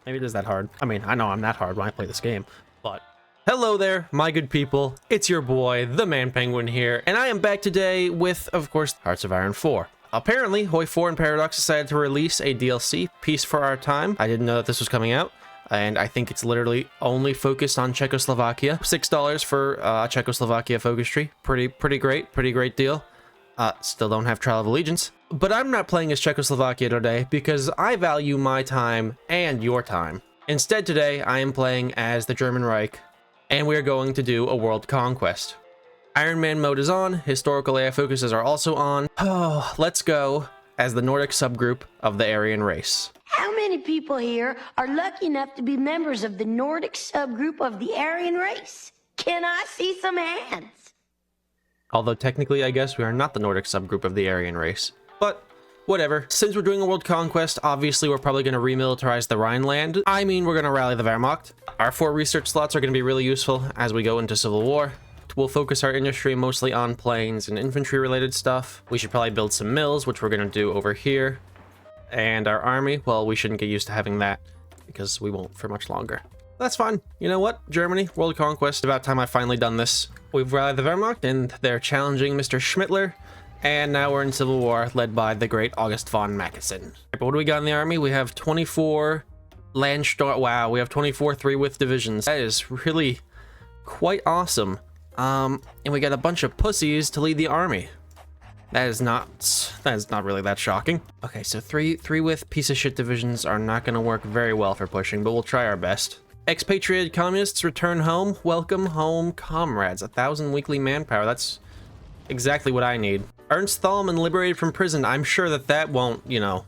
Maybe it is that hard. I mean, I know I'm that hard when I play this game, but... Hello there, my good people. It's your boy, the Man Penguin here, and I am back today with, of course, Hearts of Iron 4. Apparently, HOI4 and Paradox decided to release a DLC, Peace for Our Time. I didn't know that this was coming out, and I think it's literally only focused on Czechoslovakia. $6 for Czechoslovakia focus tree. Pretty great deal. Still don't have Trial of Allegiance. But I'm not playing as Czechoslovakia today because I value my time and your time. Instead today, I am playing as the German Reich, and we're going to do a world conquest. Iron Man mode is on, historical AI focuses are also on. Oh, let's go as the Nordic subgroup of the Aryan race. How many people here are lucky enough to be members of the Nordic subgroup of the Aryan race? Can I see some hands? Although technically, I guess we are not the Nordic subgroup of the Aryan race. But whatever. Since we're doing a world conquest, obviously we're probably going to remilitarize the Rhineland. I mean, we're going to rally the Wehrmacht. Our 4 research slots are going to be really useful as we go into civil war. We'll focus our industry mostly on planes and infantry related stuff. We should probably build some mills, which we're going to do over here. And our army, well, we shouldn't get used to having that because we won't for much longer. That's fine. You know what? Germany, world conquest. About time I've finally done this. We've rallied the Wehrmacht and they're challenging Mr. Schmittler. And now we're in civil war led by the great August von Mackensen. But what do we got in the army? We have 24 Landsturm. Wow, we have 24 3-width divisions. That is really quite awesome. And we got a bunch of pussies to lead the army. That is not really that shocking. Okay, so three with piece of shit divisions are not going to work very well for pushing, but we'll try our best. Expatriated communists return home. Welcome home, comrades. 1,000 weekly manpower. That's exactly what I need. Ernst Thalmann liberated from prison. I'm sure that won't, you know,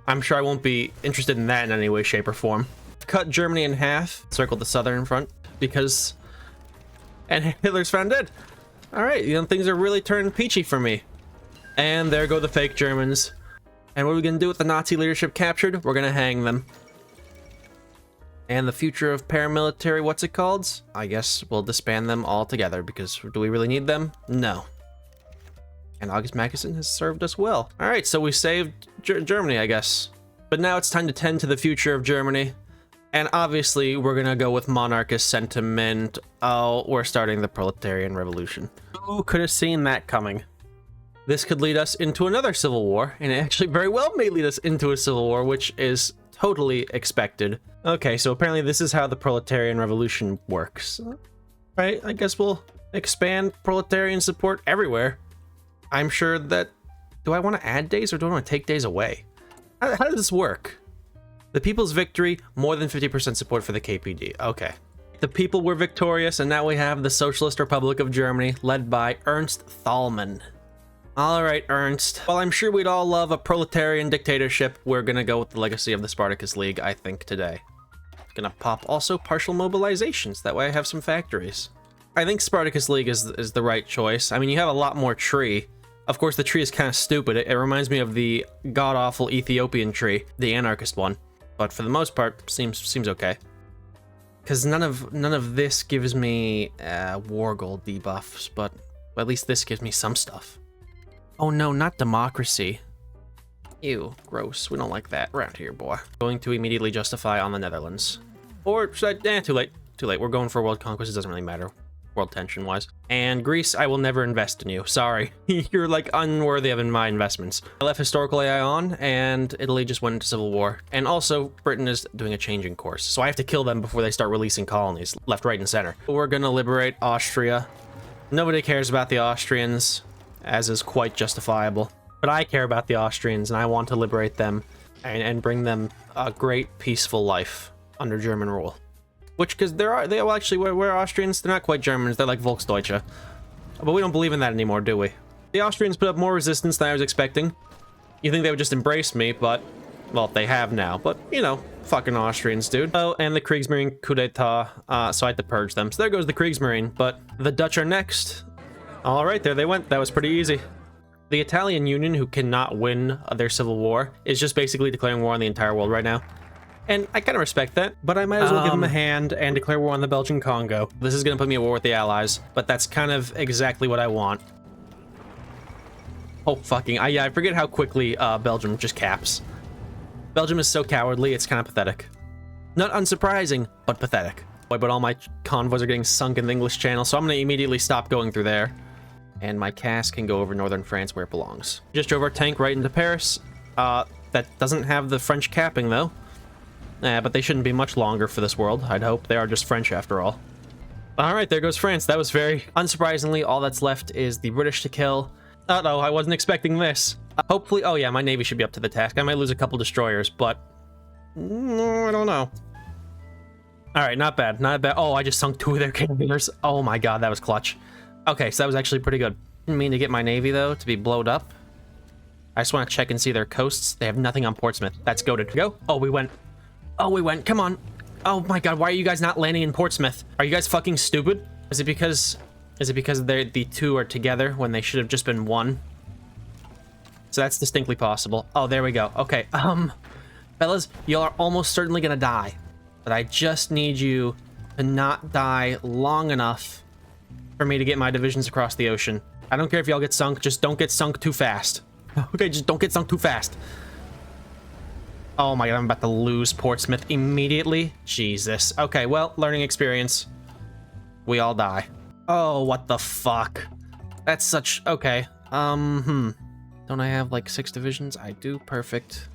I'm sure I won't be interested in that in any way, shape, or form. Cut Germany in half. Circled the southern front because... And Hitler's found dead. All right, you know, things are really turning peachy for me. And there go the fake Germans. And what are we gonna do with the Nazi leadership captured? We're gonna hang them. And the future of paramilitary, what's it called? I guess we'll disband them all together because do we really need them? No. And August Mackensen has served us well. All right, so we saved Germany, I guess. But now it's time to tend to the future of Germany. And obviously, we're gonna go with monarchist sentiment. Oh, we're starting the Proletarian Revolution. Who could have seen that coming? This could lead us into another civil war, and it actually very well may lead us into a civil war, which is totally expected. Okay, so apparently this is how the Proletarian Revolution works. Right, I guess we'll expand proletarian support everywhere. I'm sure that... Do I want to add days or do I want to take days away? How does this work? The People's Victory, more than 50% support for the KPD. Okay. The people were victorious, and now we have the Socialist Republic of Germany, led by Ernst Thalmann. Alright, Ernst. While I'm sure we'd all love a proletarian dictatorship, we're gonna go with the legacy of the Spartacus League, I think, today. Gonna pop also partial mobilizations, that way I have some factories. I think Spartacus League is the right choice. I mean, you have a lot more tree. Of course, the tree is kind of stupid. It reminds me of the god-awful Ethiopian tree, the anarchist one. But for the most part, seems okay. Because none of this gives me war goal debuffs, but at least this gives me some stuff. Oh no, not democracy. Ew, gross. We don't like that around here, boy. Going to immediately justify on the Netherlands. Or should I, too late. Too late. We're going for world conquest. It doesn't really matter. World tension wise. And Greece, I will never invest in you. Sorry. You're like unworthy of my investments. I left historical AI on and Italy just went into civil war. And also Britain is doing a changing course. So I have to kill them before they start releasing colonies left, right, and center. We're gonna liberate Austria. Nobody cares about the Austrians, as is quite justifiable. But I care about the Austrians and I want to liberate them and bring them a great peaceful life under German rule. Which, because well, actually, we're Austrians. They're not quite Germans. They're like Volksdeutsche. But we don't believe in that anymore, do we? The Austrians put up more resistance than I was expecting. You think they would just embrace me, but... Well, they have now. But, you know, fucking Austrians, dude. Oh, and the Kriegsmarine coup d'etat. So I had to purge them. So there goes the Kriegsmarine. But the Dutch are next. Alright, there they went. That was pretty easy. The Italian Union, who cannot win their civil war, is just basically declaring war on the entire world right now. And I kind of respect that, but I might as well give them a hand and declare war on the Belgian Congo. This is going to put me at war with the Allies, but that's kind of exactly what I want. Oh, fucking... yeah, I forget how quickly Belgium just caps. Belgium is so cowardly, it's kind of pathetic. Not unsurprising, but pathetic. Boy, but all my convoys are getting sunk in the English Channel, so I'm going to immediately stop going through there. And my cast can go over northern France where it belongs. Just drove our tank right into Paris. That doesn't have the French capping, though. But they shouldn't be much longer for this world, I'd hope. They are just French, after all. Alright, there goes France. That was very... Unsurprisingly, all that's left is the British to kill. Uh-oh, I wasn't expecting this. Hopefully... Oh, yeah, my navy should be up to the task. I might lose a couple destroyers, but... I don't know. Alright, not bad. Not bad. Oh, I just sunk 2 of their carriers. Oh my god, that was clutch. Okay, so that was actually pretty good. Didn't mean to get my navy, though, to be blowed up. I just want to check and see their coasts. They have nothing on Portsmouth. That's goated. Go. Oh, we went. Oh, we went. Come on. Oh my god, why are you guys not landing in Portsmouth? Are you guys fucking stupid? Is it because they're the 2 are together when they should have just been 1? So that's distinctly possible. Oh, there we go. Okay, fellas, y'all are almost certainly gonna die. But I just need you to not die long enough for me to get my divisions across the ocean. I don't care if y'all get sunk, just don't get sunk too fast. Okay, just don't get sunk too fast. Oh my god, I'm about to lose Portsmouth immediately. Jesus. Okay, well, learning experience. We all die. Oh, what the fuck? That's such... Okay. Don't I have, like, 6 divisions? I do. Perfect.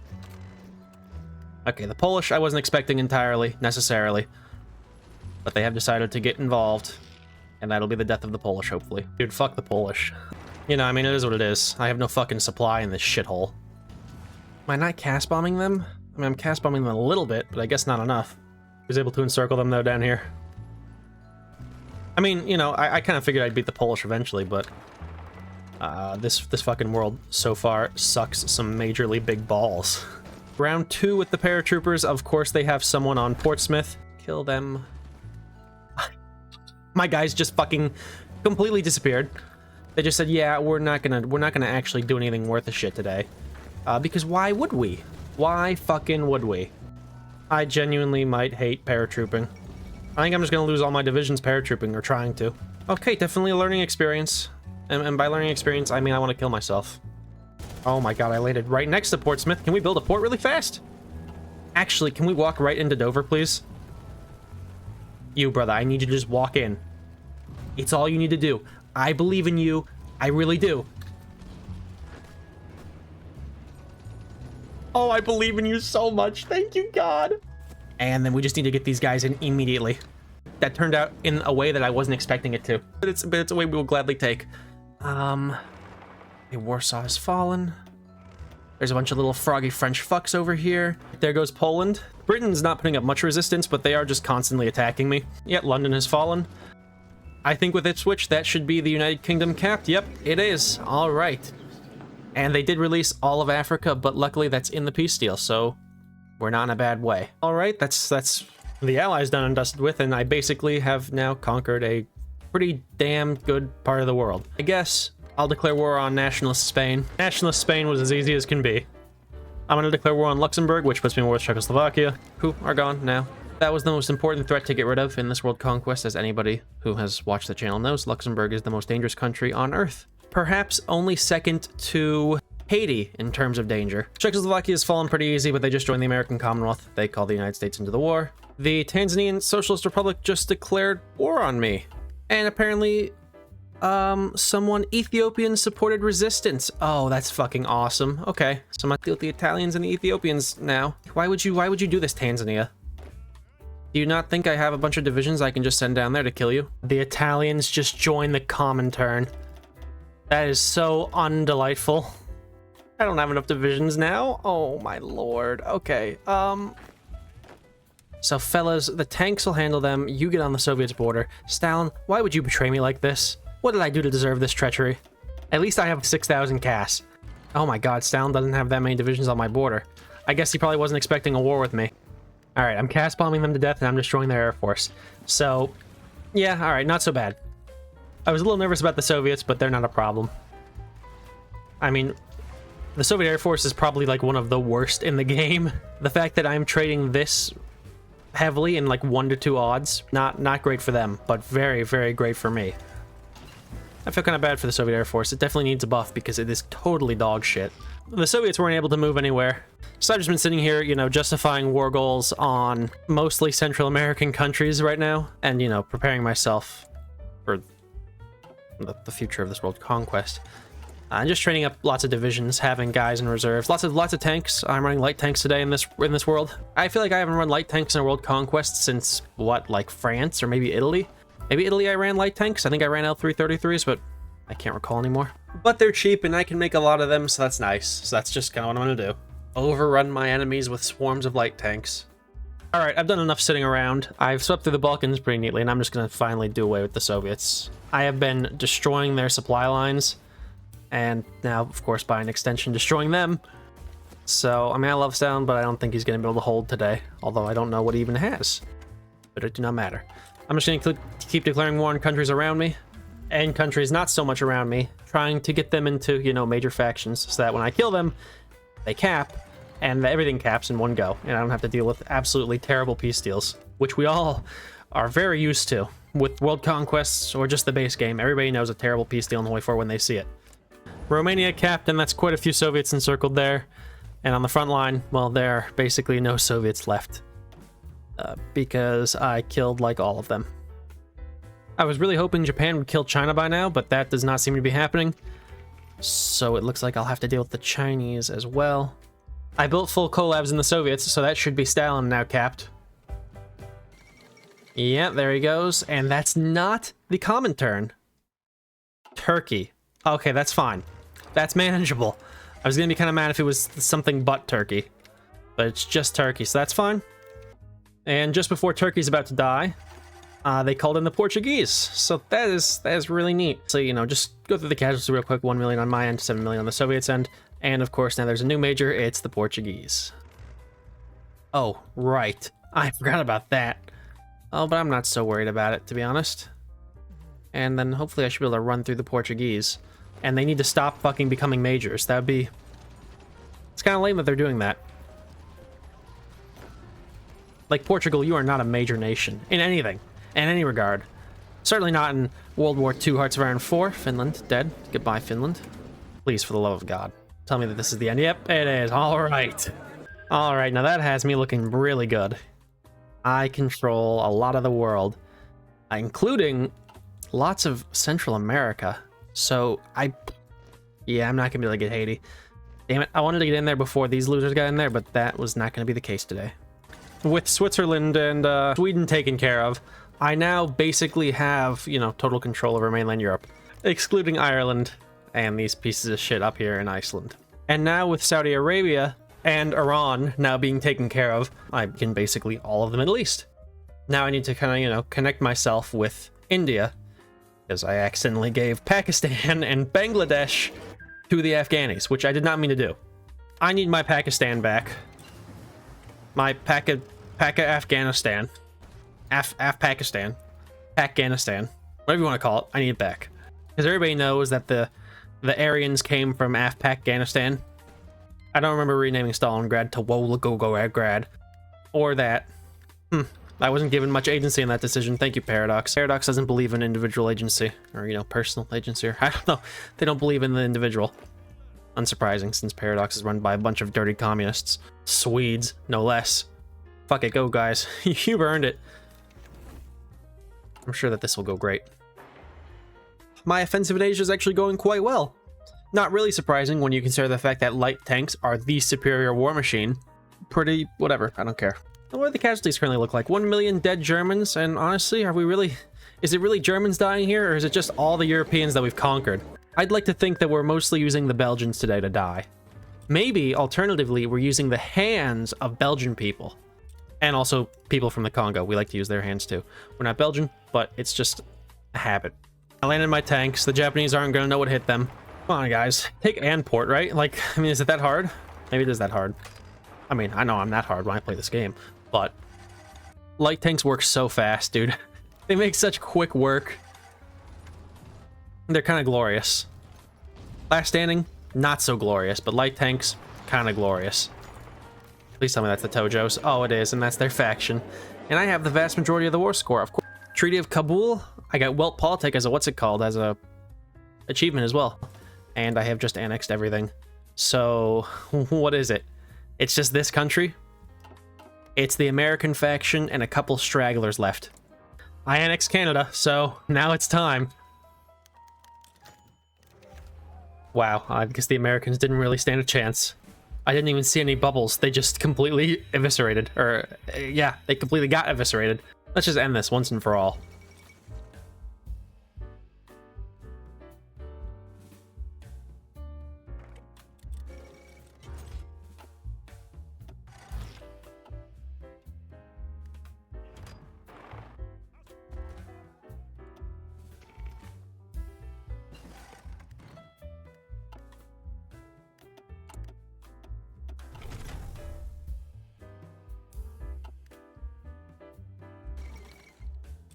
Okay, the Polish I wasn't expecting entirely, necessarily. But they have decided to get involved. And that'll be the death of the Polish, hopefully. Dude, fuck the Polish. You know, I mean, it is what it is. I have no fucking supply in this shithole. Am I not cast bombing them? I mean, I'm cast bombing them a little bit, but I guess not enough. I was able to encircle them, though, down here. I mean, you know, I kind of figured I'd beat the Polish eventually, but... this fucking world so far sucks some majorly big balls. Round 2 with the paratroopers. Of course, they have someone on Portsmouth. Kill them. My guys just fucking completely disappeared. They just said, yeah, we're not gonna actually do anything worth a shit today. Because why would we? Why fucking would we? I genuinely might hate paratrooping. I think I'm just gonna lose all my divisions paratrooping, or trying to. Okay, definitely a learning experience. And by learning experience, I mean I want to kill myself. Oh my god, I landed right next to Portsmouth. Can we build a port really fast? Actually, can we walk right into Dover, please? You, brother, I need you to just walk in. It's all you need to do. I believe in you. I really do. Oh, I believe in you so much. Thank you, God. And then we just need to get these guys in immediately. That turned out in a way that I wasn't expecting it to. But it's a way we will gladly take. Warsaw has fallen. There's a bunch of little froggy French fucks over here. There goes Poland. Britain's not putting up much resistance, but they are just constantly attacking me. Yep, London has fallen. I think with Ipswich, that should be the United Kingdom capped. Yep, it is. All right. And they did release all of Africa, but luckily that's in the peace deal, so we're not in a bad way. All right, that's the Allies done and dusted with, and I basically have now conquered a pretty damn good part of the world. I guess I'll declare war on nationalist Spain. Nationalist Spain was as easy as can be. I'm going to declare war on Luxembourg, which puts me in war with Czechoslovakia, who are gone now. That was the most important threat to get rid of in this world conquest, as anybody who has watched the channel knows. Luxembourg is the most dangerous country on Earth. Perhaps only second to Haiti in terms of danger. Czechoslovakia has fallen pretty easy, but they just joined the American Commonwealth. They called the United States into the war. The Tanzanian Socialist Republic just declared war on me. And apparently, someone Ethiopian supported resistance. Oh, that's fucking awesome. Okay, so I'm gonna deal with the Italians and the Ethiopians now. Why would you do this, Tanzania? Do you not think I have a bunch of divisions I can just send down there to kill you? The Italians just joined the Comintern. That is so undelightful. I don't have enough divisions now. Oh my lord. Okay, so fellas, the tanks will handle them. You get on the Soviets' border. Stalin, why would you betray me like this? What did I do to deserve this treachery? At least I have 6,000 CAS. Oh my god, Stalin doesn't have that many divisions on my border. I guess he probably wasn't expecting a war with me. Alright, I'm CAS bombing them to death and I'm destroying their air force. So, yeah, alright, not so bad. I was a little nervous about the Soviets, but they're not a problem. I mean, the Soviet Air Force is probably like one of the worst in the game. The fact that I'm trading this heavily in like 1 to 2 odds, not great for them, but very, very great for me. I feel kind of bad for the Soviet Air Force. It definitely needs a buff because it is totally dog shit. the Soviets weren't able to move anywhere. So I've just been sitting here, you know, justifying war goals on mostly Central American countries right now, and, you know, preparing myself for the future of this world conquest. And just training up lots of divisions, having guys in reserves, lots of tanks. I'm running light tanks today in this world. I feel like I haven't run light tanks in a world conquest since what, like France or maybe Italy? Maybe Italy I ran light tanks. I think I ran L333s, but I can't recall anymore. But they're cheap and I can make a lot of them, so that's nice. So that's just kind of what I'm gonna do. Overrun my enemies with swarms of light tanks. All right, I've done enough sitting around. I've swept through the Balkans pretty neatly, and I'm just gonna finally do away with the Soviets. I have been destroying their supply lines, and now, of course, by an extension, destroying them. So, I mean, I love Stalin, but I don't think he's gonna be able to hold today, although I don't know what he even has. But it do not matter. I'm just gonna keep declaring war on countries around me, and countries not so much around me, trying to get them into, you know, major factions, so that when I kill them, they cap, and everything caps in one go, and I don't have to deal with absolutely terrible peace deals, which we all are very used to with world conquests or just the base game. Everybody knows a terrible peace deal in HOI4 when they see it. Romania capped, and that's quite a few Soviets encircled there. And on the front line, well, there are basically no Soviets left. Because I killed, like, all of them. I was really hoping Japan would kill China by now, but that does not seem to be happening. So it looks like I'll have to deal with the Chinese as well. I built full collabs in the Soviets, so that should be Stalin now capped. Yeah, there he goes. And that's not the common turn. Turkey. Okay, that's fine. That's manageable. I was gonna be kind of mad if it was something but Turkey. But it's just Turkey, so that's fine. And just before Turkey's about to die, they called in the Portuguese. So that is really neat. So, you know, just go through the casualties real quick. 1 million on my end, 7 million on the Soviets' end. And of course, now there's a new major. It's the Portuguese. Oh, right. I forgot about that. Oh, but I'm not so worried about it, to be honest. And then hopefully I should be able to run through the Portuguese. And they need to stop fucking becoming majors. That would be... It's kind of lame that they're doing that. Like, Portugal, you are not a major nation. In anything. In any regard. Certainly not in World War II, Hearts of Iron 4. Finland, dead. Goodbye, Finland. Please, for the love of God. Tell me that this is the end. Yep, it is. Alright. Alright, now that has me looking really good. I control a lot of the world. Including lots of Central America. So, yeah, I'm not gonna be able to get Haiti. Damn it, I wanted to get in there before these losers got in there, but that was not gonna be the case today. With Switzerland and Sweden taken care of, I now basically have, you know, total control over mainland Europe, excluding Ireland and these pieces of shit up here in Iceland. And now with Saudi Arabia and Iran now being taken care of, I can basically all of the Middle East. Now I need to kind of, you know, connect myself with India, because I accidentally gave Pakistan and Bangladesh to the Afghanis, which I did not mean to do. I need my Pakistan back. My Afghanistan. Pakistan. Afghanistan. Whatever you want to call it, I need it back. Because everybody knows that the Aryans came from Afghanistan. I don't remember renaming Stalingrad to Volgograd. Or that. I wasn't given much agency in that decision. Thank you, Paradox. Paradox doesn't believe in individual agency. Or, you know, personal agency. Or, I don't know. They don't believe in the individual. Unsurprising, since Paradox is run by a bunch of dirty communists. Swedes, no less. Fuck it, go, guys. You've earned it. I'm sure that this will go great. My offensive in Asia is actually going quite well. Not really surprising when you consider the fact that light tanks are the superior war machine. Pretty, whatever, I don't care. What do the casualties currently look like? 1 million dead Germans, and honestly, is it really Germans dying here, or is it just all the Europeans that we've conquered? I'd like to think that we're mostly using the Belgians today to die. Maybe, alternatively, we're using the hands of Belgian people. And also people from the Congo. We like to use their hands too. We're not Belgian, but it's just a habit. I landed my tanks. The Japanese aren't going to know what hit them. Come on, guys. Take Anport, right? Like, I mean, is it that hard? Maybe it is that hard. I mean, I know I'm that hard when I play this game, but light tanks work so fast, dude. They make such quick work. They're kind of glorious. Last standing, not so glorious, but light tanks, kind of glorious. Please tell me that's the Tojos. Oh, it is, and that's their faction. And I have the vast majority of the war score, of course. Treaty of Kabul, I got Welt Politic as a, what's it called, as a achievement as well. And I have just annexed everything. So, what is it? It's just this country. It's the American faction and a couple stragglers left. I annexed Canada, so now it's time. Wow, I guess the Americans didn't really stand a chance. I didn't even see any bubbles. They just completely eviscerated. Or, yeah, they completely got eviscerated. Let's just end this once and for all.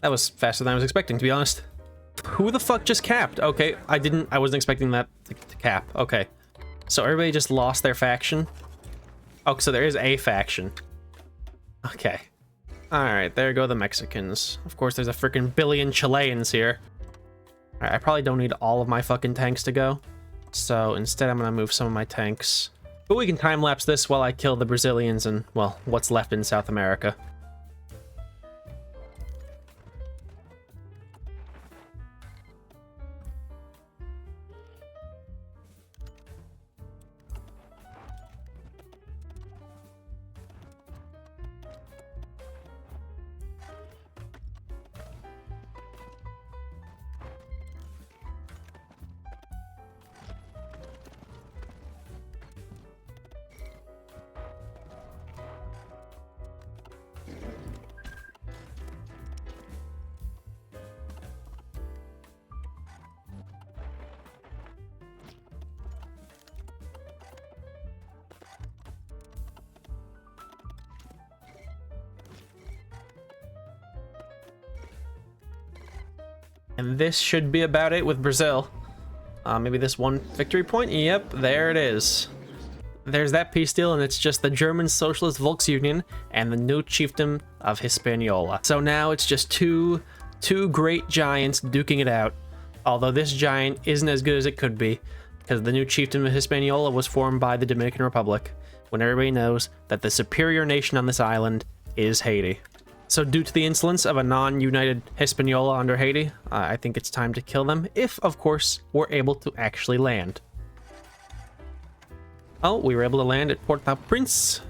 That was faster than I was expecting, to be honest. Who the fuck just capped? Okay, I wasn't expecting that to cap. Okay. So everybody just lost their faction? Oh, so there is a faction. Okay. Alright, there go the Mexicans. Of course, there's a freaking billion Chileans here. Alright, I probably don't need all of my fucking tanks to go. So instead, I'm gonna move some of my tanks. But we can time-lapse this while I kill the Brazilians and, well, what's left in South America. And this should be about it with Brazil. Maybe this one victory point? Yep, there it is. There's that peace deal, and it's just the German Socialist Volksunion and the new chiefdom of Hispaniola. So now it's just two great giants duking it out. Although this giant isn't as good as it could be, because the new chiefdom of Hispaniola was formed by the Dominican Republic, when everybody knows that the superior nation on this island is Haiti. So due to the insolence of a non-united Hispaniola under Haiti, I think it's time to kill them, if, of course, we're able to actually land. Oh, we were able to land at Port-au-Prince.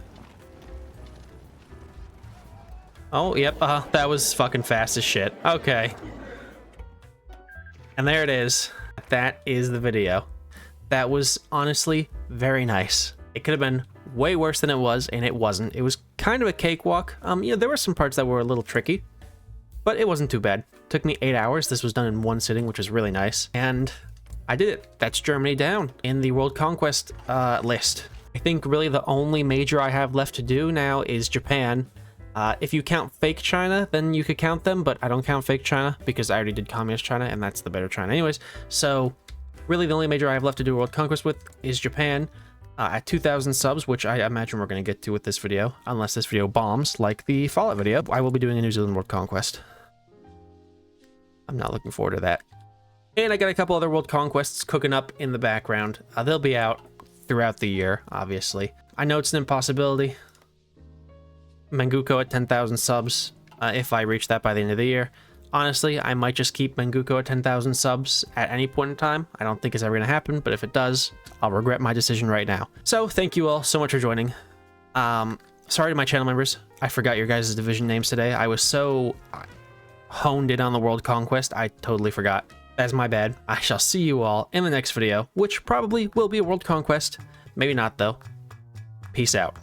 Oh, yep, that was fucking fast as shit. Okay. And there it is. That is the video. That was honestly very nice. It could have been way worse than it was, and it wasn't. It was kind of a cakewalk. There were some parts that were a little tricky, but it wasn't too bad. It took me 8 hours. This was done in one sitting, which was really nice. And I did it. That's Germany down in the World Conquest list. I think really the only major I have left to do now is Japan. If you count fake China, then you could count them, but I don't count fake China because I already did communist China, and that's the better China anyways. So really the only major I have left to do World Conquest with is Japan. At 2,000 subs, which I imagine we're going to get to with this video, unless this video bombs like the Fallout video, I will be doing a New Zealand World Conquest. I'm not looking forward to that. And I got a couple other World Conquests cooking up in the background. They'll be out throughout the year, obviously. I know it's an impossibility. Manguko at 10,000 subs, if I reach that by the end of the year. Honestly, I might just keep Manguko at 10,000 subs at any point in time. I don't think it's ever going to happen, but if it does, I'll regret my decision right now. So, thank you all so much for joining. Sorry to my channel members. I forgot your guys' division names today. I was so honed in on the World Conquest, I totally forgot. That's my bad. I shall see you all in the next video, which probably will be a World Conquest. Maybe not, though. Peace out.